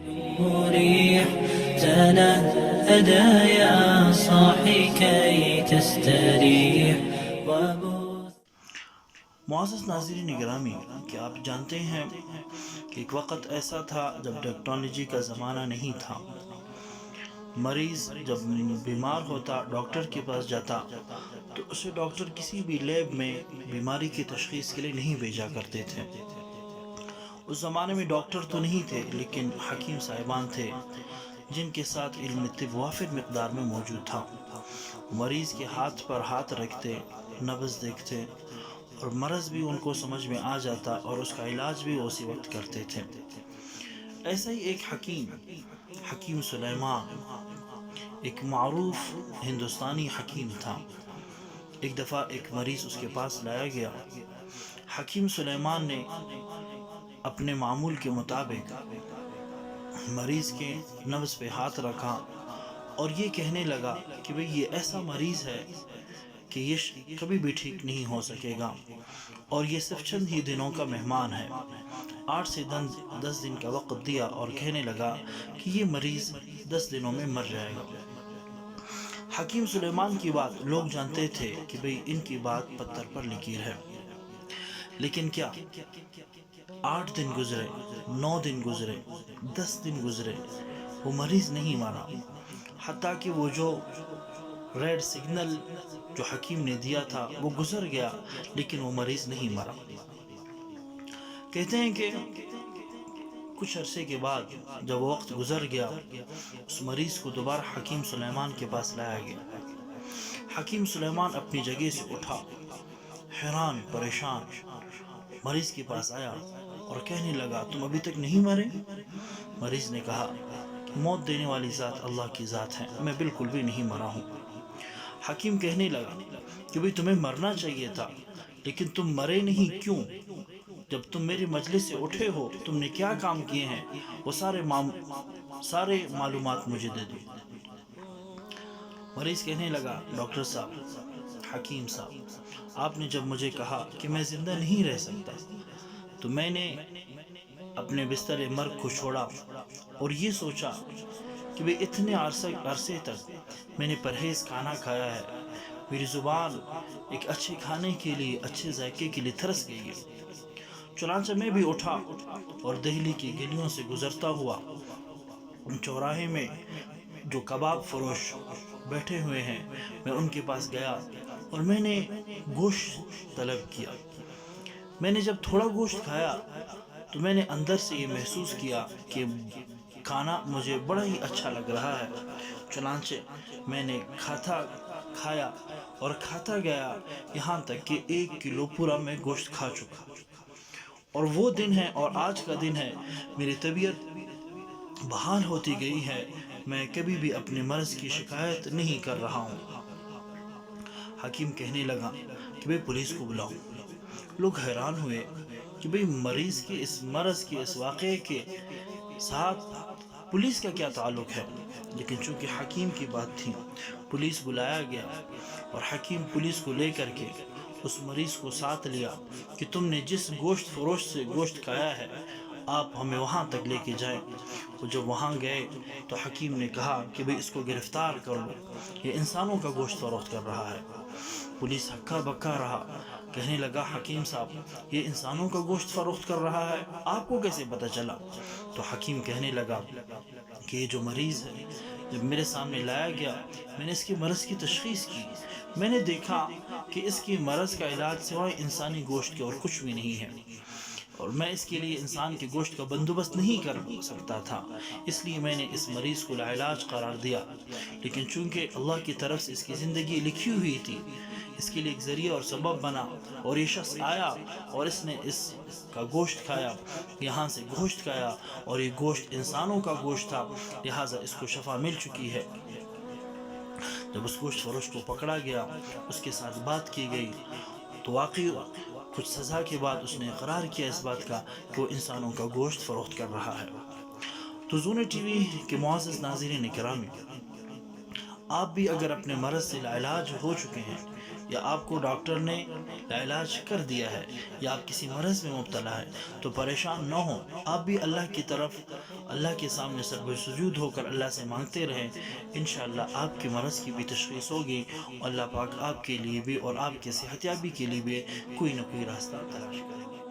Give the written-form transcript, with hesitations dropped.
مريح تنهدى يا صاحي كي تستريح معزز ناظرین گرامی، کہ آپ جانتے ہیں کہ ایک وقت ایسا تھا جب ٹیکنالوجی کا زمانہ نہیں تھا۔ مریض جب بیمار ہوتا ڈاکٹر کے پاس جاتا تو اسے ڈاکٹر کسی بھی لیب میں بیماری کی تشخیص کے لیے نہیں بھیجا کرتے تھے۔ اس زمانے میں ڈاکٹر تو نہیں تھے، لیکن حکیم صاحبان تھے جن کے ساتھ علم طب وافر مقدار میں موجود تھا۔ مریض کے ہاتھ پر ہاتھ رکھتے، نبض دیکھتے اور مرض بھی ان کو سمجھ میں آ جاتا اور اس کا علاج بھی اسی وقت کرتے تھے۔ ایسا ہی ایک حکیم سلیمان ایک معروف ہندوستانی حکیم تھا۔ ایک دفعہ ایک مریض اس کے پاس لایا گیا۔ حکیم سلیمان نے اپنے معمول کے مطابق مریض کے نبض پہ ہاتھ رکھا اور یہ کہنے لگا کہ بھئی یہ ایسا مریض ہے کہ یہ کبھی بھی ٹھیک نہیں ہو سکے گا اور یہ صرف چند ہی دنوں کا مہمان ہے۔ 8 سے 10 دن کا وقت دیا اور کہنے لگا کہ یہ مریض 10 دنوں میں مر جائے گا۔ حکیم سلیمان کی بات لوگ جانتے تھے کہ بھئی ان کی بات پتھر پر لکیر ہے، لیکن کیا 8 دن گزرے، 9 دن گزرے، 10 دن گزرے، وہ مریض نہیں مرا، حتیٰ کہ وہ جو ریڈ سگنل جو حکیم نے دیا تھا وہ گزر گیا، لیکن وہ مریض نہیں مرا۔ کہتے ہیں کہ کچھ عرصے کے بعد جب وقت گزر گیا، اس مریض کو دوبارہ حکیم سلیمان کے پاس لایا گیا۔ حکیم سلیمان اپنی جگہ سے اٹھا، حیران پریشان مریض کے پاس آیا اور کہنے لگا تم ابھی تک نہیں مرے؟ مریض نے کہا موت دینے والی ذات اللہ کی ذات ہے، میں بالکل بھی نہیں مرا ہوں۔ حکیم کہنے لگا کہ بھئی تمہیں مرنا چاہیے تھا، لیکن تم مرے نہیں کیوں؟ جب تم میری مجلس سے اٹھے ہو تم نے کیا کام کیے ہیں وہ سارے معلومات مجھے دے دو۔ مریض کہنے لگا ڈاکٹر صاحب، حکیم صاحب، آپ نے جب مجھے کہا کہ میں زندہ نہیں رہ سکتا تو میں نے اپنے بستر مرگ کو چھوڑا اور یہ سوچا کہ بھئی اتنے عرصے تک میں نے پرہیز کھانا کھایا ہے، میری زبان ایک اچھے کھانے کے لیے، اچھے ذائقے کے لیے ترس گئی ہے۔ چنانچہ میں بھی اٹھا اور دہلی کی گلیوں سے گزرتا ہوا ان چوراہے میں جو کباب فروش بیٹھے ہوئے ہیں میں ان کے پاس گیا اور میں نے گوشت طلب کیا۔ میں نے جب تھوڑا گوشت کھایا تو میں نے اندر سے یہ محسوس کیا کہ کھانا مجھے بڑا ہی اچھا لگ رہا ہے۔ چنانچہ میں نے کھایا اور کھاتا گیا، یہاں تک کہ 1 کلو پورا میں گوشت کھا چکا۔ اور وہ دن ہے اور آج کا دن ہے، میری طبیعت بحال ہوتی گئی ہے، میں کبھی بھی اپنے مرض کی شکایت نہیں کر رہا ہوں۔ حکیم کہنے لگا کہ بھئی پولیس کو بلاؤ۔ لوگ حیران ہوئے کہ بھئی مریض کے اس مرض کے اس واقعے کے ساتھ پولیس کا کیا تعلق ہے، لیکن چونکہ حکیم کی بات تھی پولیس بلایا گیا اور حکیم پولیس کو لے کر کے اس مریض کو ساتھ لیا کہ تم نے جس گوشت فروش سے گوشت کھایا ہے آپ ہمیں وہاں تک لے کے جائیں۔ وہ جب وہاں گئے تو حکیم نے کہا کہ بھئی اس کو گرفتار کر لو، یہ انسانوں کا گوشت فروخت کر رہا ہے۔ پولیس ہکا بکا رہا، کہنے لگا حکیم صاحب یہ انسانوں کا گوشت فروخت کر رہا ہے، آپ کو کیسے پتہ چلا؟ تو حکیم کہنے لگا کہ یہ جو مریض ہے جب میرے سامنے لایا گیا میں نے اس کے مرض کی تشخیص کی، میں نے دیکھا کہ اس کی مرض کا علاج سوائے انسانی گوشت کے اور کچھ بھی نہیں ہے، اور میں اس کے لیے انسان کے گوشت کا بندوبست نہیں کر سکتا تھا، اس لیے میں نے اس مریض کو لاعلاج قرار دیا۔ لیکن چونکہ اللہ کی طرف سے اس کی زندگی لکھی ہوئی تھی، اس کے لیے ایک ذریعہ اور سبب بنا اور یہ شخص آیا اور اس نے اس کا گوشت کھایا، یہاں سے گوشت کھایا اور یہ گوشت انسانوں کا گوشت تھا، لہٰذا اس کو شفا مل چکی ہے۔ جب اس گوشت فروش کو پکڑا گیا، اس کے ساتھ بات کی گئی تو واقعی کچھ سزا کے بعد اس نے اقرار کیا اس بات کا کہ وہ انسانوں کا گوشت فروخت کر رہا ہے۔ تو زون ٹی وی کے معزز ناظرین کرام، آپ بھی اگر اپنے مرض سے لاعلاج ہو چکے ہیں یا آپ کو ڈاکٹر نے علاج کر دیا ہے یا آپ کسی مرض میں مبتلا ہے تو پریشان نہ ہو، آپ بھی اللہ کی طرف، اللہ کے سامنے سر سجود ہو کر اللہ سے مانگتے رہیں، انشاءاللہ آپ کے مرض کی بھی تشخیص ہوگی، اور اللہ پاک آپ کے لیے بھی اور آپ کے صحت یابی کے لیے بھی کوئی نہ کوئی راستہ تلاش کریں گے۔